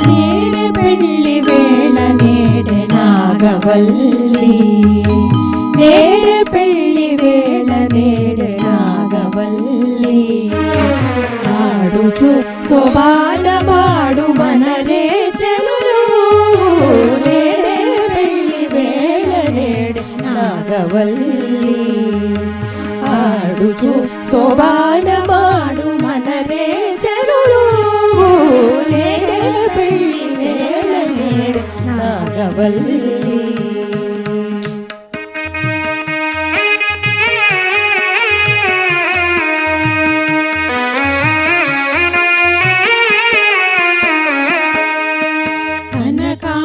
నేడే పెళ్లి వేళ నేడే నాగవల్లి, నేడే పెళ్లి వేళ నేడే నాగవల్లి. ఆడుచు శోభానమాడు మనరే చెలులు, నేడే పెళ్లి వేళ నేడే నాగవల్లి. ఆడుచు శోభానమాడు మనరే చెలులు, నేడే పెళ్లి వేళ నేడే నాగవల్లి.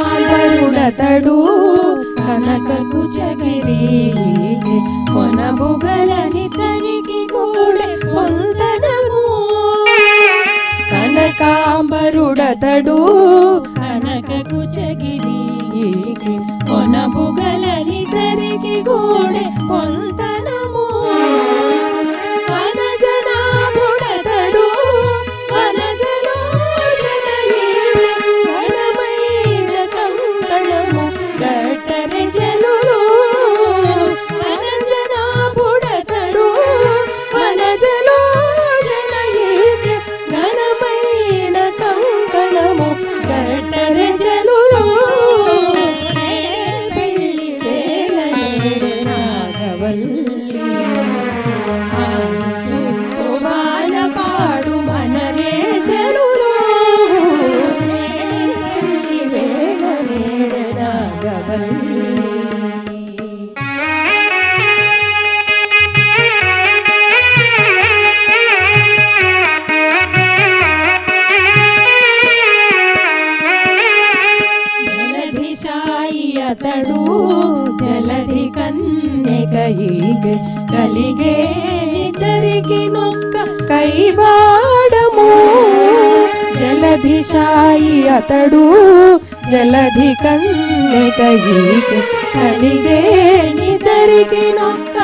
కనకాంబరుడతడు కనక కుచగిరికి, కొనబుగలని తరికి కూడా పొంతనము. కనకాంబరుడతడు కనక కుచగిరికి, కొనబుగలని తరికి కూడా పొంతనము. వనజనాభుడతడు వనజలోచనయీని, ఘనమైన కంకణము గట్టరె జలులు. వనజనాభుడతడు వనజలోచనయీని, ఘనమైన కంకణము గట్టరె జలులు. పెళ్లి వేళ నేడే నాగవల్లి, ఆడుచు శోభాన పాడు మనరే జలులు, పెళ్లి వేళ నేడే నాగవల్లి. జలధిశాయి అతడు జలధి కన్యకయికి, కలిగే ఇద్దరికి నొక్క కైవాడము. జలధిశాయి అతడు జలధి కన్యకయికి, కలిగే ఇద్దరికి నొక్క